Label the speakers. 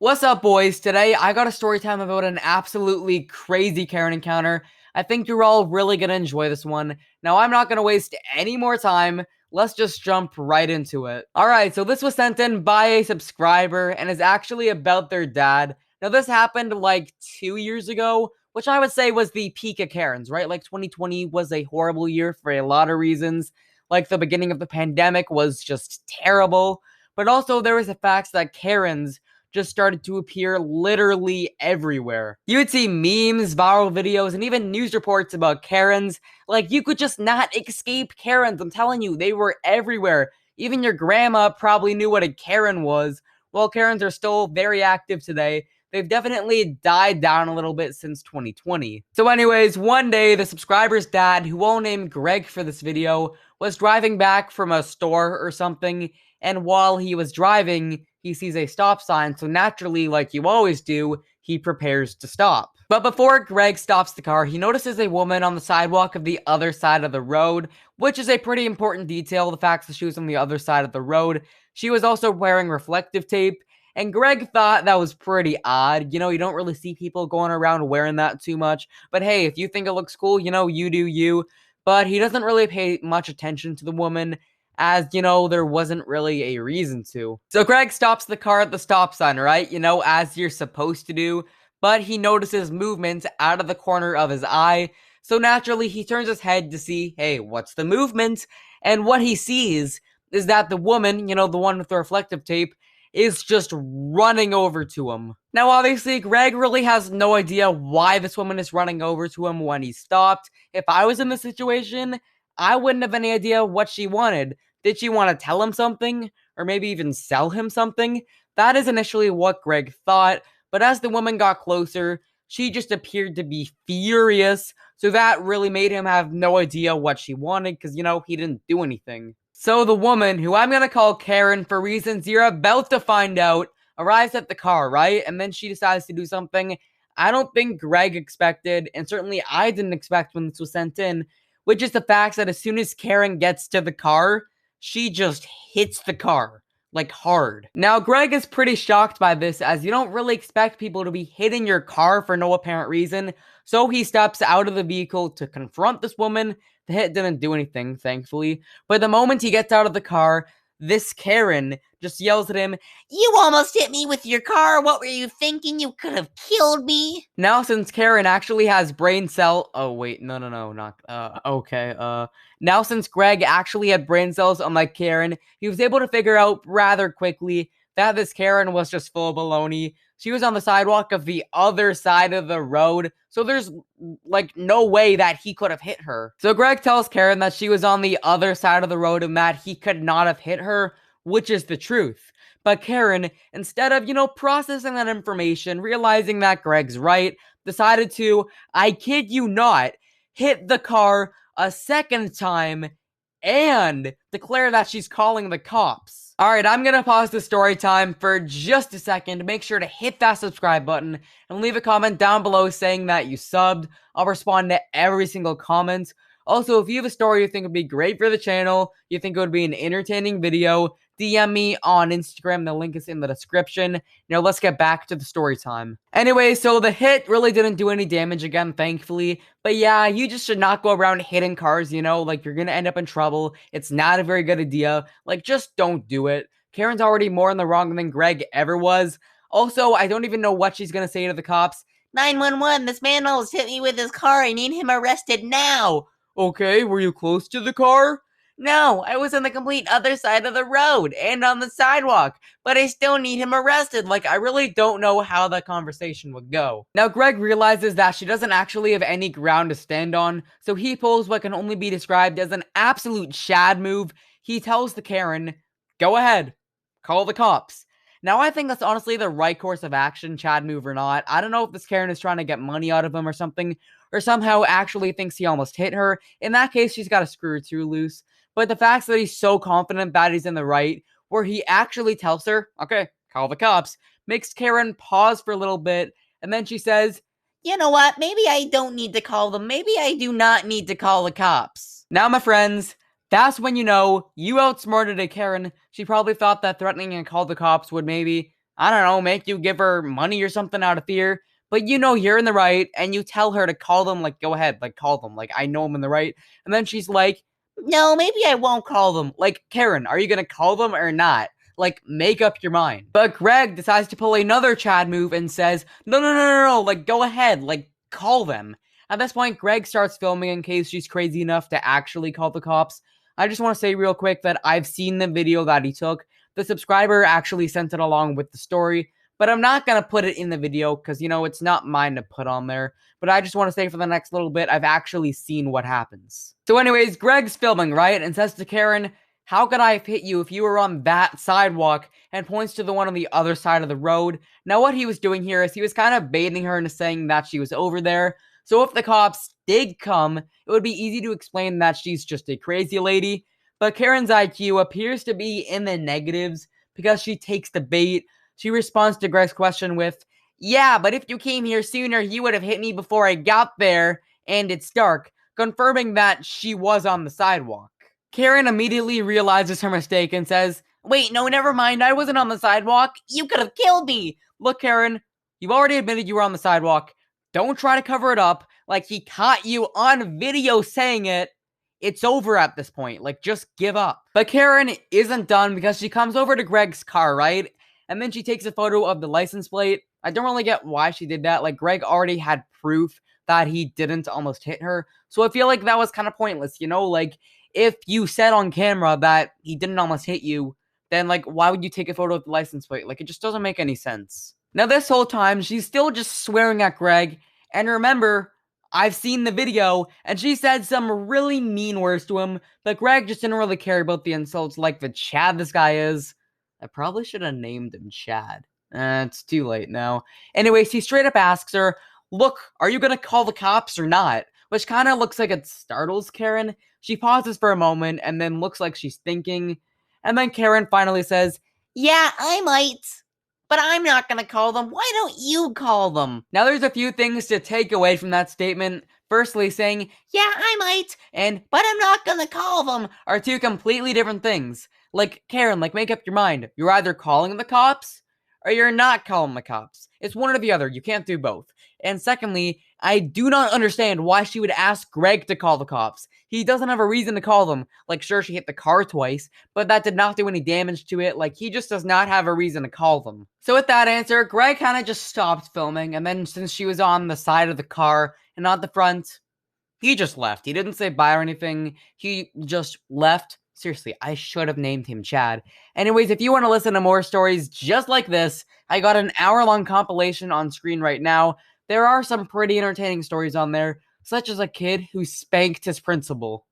Speaker 1: What's up, boys? Today, I got a story time about an absolutely crazy Karen encounter. I think you're all really gonna enjoy this one. Now, I'm not gonna waste any more time. Let's just jump right into it. Alright, so this was sent in by a subscriber and is actually about their dad. Now, this happened like 2 years ago, which I would say was the peak of Karens, right? Like, 2020 was a horrible year for a lot of reasons. Like, the beginning of the pandemic was just terrible. But also, there was the fact that Karens just started to appear literally everywhere. You would see memes, viral videos, and even news reports about Karens. Like, you could just not escape Karens. I'm telling you, they were everywhere. Even your grandma probably knew what a Karen was. While Karens are still very active today, they've definitely died down a little bit since 2020. So anyways, one day, the subscriber's dad, who we'll name Greg for this video, was driving back from a store or something, and while he was driving, he sees a stop sign, so naturally, like you always do, he prepares to stop. But before Greg stops the car, he notices a woman on the sidewalk of the other side of the road, which is a pretty important detail, the fact that she was on the other side of the road. She was also wearing reflective tape, and Greg thought that was pretty odd. You know, you don't really see people going around wearing that too much, but hey, if you think it looks cool, you know, you do you. But he doesn't really pay much attention to the woman, as, you know, there wasn't really a reason to. So Greg stops the car at the stop sign, right? You know, as you're supposed to do, but he notices movement out of the corner of his eye, so naturally he turns his head to see, hey, what's the movement? And what he sees is that the woman, you know, the one with the reflective tape, is just running over to him. Now, obviously, Greg really has no idea why this woman is running over to him when he stopped. If I was in this situation, I wouldn't have any idea what she wanted. Did she want to tell him something? Or maybe even sell him something? That is initially what Greg thought, but as the woman got closer, she just appeared to be furious, so that really made him have no idea what she wanted, because, you know, he didn't do anything. So the woman, who I'm gonna call Karen for reasons you're about to find out, arrives at the car, right? And then she decides to do something I don't think Greg expected, and certainly I didn't expect when this was sent in, which is the fact that as soon as Karen gets to the car, she just hits the car, like hard. Now, Greg is pretty shocked by this, as you don't really expect people to be hitting your car for no apparent reason, so he steps out of the vehicle to confront this woman. The hit didn't do anything, thankfully, but the moment he gets out of the car, this Karen just yells at him,
Speaker 2: "You almost hit me with your car. What were you thinking? You could have killed me."
Speaker 1: Now, since Karen actually has brain cell... Oh, wait, no, not... okay, Now, since Greg actually had brain cells unlike Karen, he was able to figure out rather quickly that this Karen was just full of baloney. She was on the sidewalk of the other side of the road, so there's, like, no way that he could have hit her. So Greg tells Karen that she was on the other side of the road and that he could not have hit her, which is the truth. But Karen, instead of, you know, processing that information, realizing that Greg's right, decided to, I kid you not, hit the car a second time and declare that she's calling the cops. Alright, I'm gonna pause the story time for just a second. Make sure to hit that subscribe button and leave a comment down below saying that you subbed. I'll respond to every single comment. Also, if you have a story you think would be great for the channel, you think it would be an entertaining video, DM me on Instagram. The link is in the description. Now, let's get back to the story time. Anyway, so the hit really didn't do any damage again, thankfully. But yeah, you just should not go around hitting cars, you know? Like, you're gonna end up in trouble. It's not a very good idea. Like, just don't do it. Karen's already more in the wrong than Greg ever was. Also, I don't even know what she's gonna say to the cops.
Speaker 2: 911, this man almost hit me with his car. I need him arrested now.
Speaker 1: Okay, were you close to the car?
Speaker 2: No, I was on the complete other side of the road and on the sidewalk, but I still need him arrested.
Speaker 1: Like, I really don't know how that conversation would go. Now, Greg realizes that she doesn't actually have any ground to stand on, so he pulls what can only be described as an absolute Chad move. He tells the Karen, go ahead, call the cops. Now, I think that's honestly the right course of action, Chad move or not. I don't know if this Karen is trying to get money out of him or something, or somehow actually thinks he almost hit her. In that case, she's got a screw or two loose. But the fact that he's so confident that he's in the right, where he actually tells her, okay, call the cops, makes Karen pause for a little bit, and then she says,
Speaker 2: you know what, maybe I don't need to call them. Maybe I do not need to call the cops.
Speaker 1: Now, my friends, that's when you know you outsmarted a Karen. She probably thought that threatening and call the cops would maybe, I don't know, make you give her money or something out of fear. But you know you're in the right, and you tell her to call them, like, go ahead, like, call them. Like, I know I'm in the right. And then she's like, no, maybe I won't call them. Like, Karen, are you gonna call them or not? Like, make up your mind. But Greg decides to pull another Chad move and says, no, like, go ahead, like, call them. At this point, Greg starts filming in case she's crazy enough to actually call the cops. I just want to say real quick that I've seen the video that he took. The subscriber actually sent it along with the story, but I'm not going to put it in the video because, it's not mine to put on there. But I just want to say for the next little bit, I've actually seen what happens. So anyways, Greg's filming, right? And says to Karen, how could I have hit you if you were on that sidewalk? And points to the one on the other side of the road. Now what he was doing here is he was kind of baiting her into saying that she was over there. So if the cops did come, it would be easy to explain that she's just a crazy lady. But Karen's IQ appears to be in the negatives because she takes the bait. She responds to Greg's question with, yeah, but if you came here sooner, you would have hit me before I got there, and it's dark, confirming that she was on the sidewalk. Karen immediately realizes her mistake and says, wait, no, never mind, I wasn't on the sidewalk. You could have killed me. Look, Karen, you've already admitted you were on the sidewalk. Don't try to cover it up like he caught you on video saying it. It's over at this point. Like, just give up. But Karen isn't done because she comes over to Greg's car, right? And then she takes a photo of the license plate. I don't really get why she did that. Like, Greg already had proof that he didn't almost hit her. So I feel like that was kind of pointless, Like, if you said on camera that he didn't almost hit you, then, like, why would you take a photo of the license plate? Like, it just doesn't make any sense. Now, this whole time, she's still just swearing at Greg. And remember, I've seen the video, and she said some really mean words to him, but Greg just didn't really care about the insults like the Chad this guy is. I probably should have named him Chad. It's too late now. Anyways, he straight up asks her, look, are you gonna call the cops or not? Which kind of looks like it startles Karen. She pauses for a moment and then looks like she's thinking. And then Karen finally says,
Speaker 2: yeah, I might. But I'm not gonna call them. Why don't you call them?
Speaker 1: Now there's a few things to take away from that statement. Firstly, saying, yeah, I might, and, but I'm not gonna call them, are two completely different things. Like, Karen, like, make up your mind. You're either calling the cops, or you're not calling the cops. It's one or the other. You can't do both. And secondly, I do not understand why she would ask Greg to call the cops. He doesn't have a reason to call them. Like, sure, she hit the car twice, but that did not do any damage to it. Like, he just does not have a reason to call them. So with that answer, Greg kind of just stopped filming, and then since she was on the side of the car and not the front, he just left. He didn't say bye or anything. He just left. Seriously, I should have named him Chad. Anyways, if you want to listen to more stories just like this, I got an hour-long compilation on screen right now. There are some pretty entertaining stories on there, such as a kid who spanked his principal.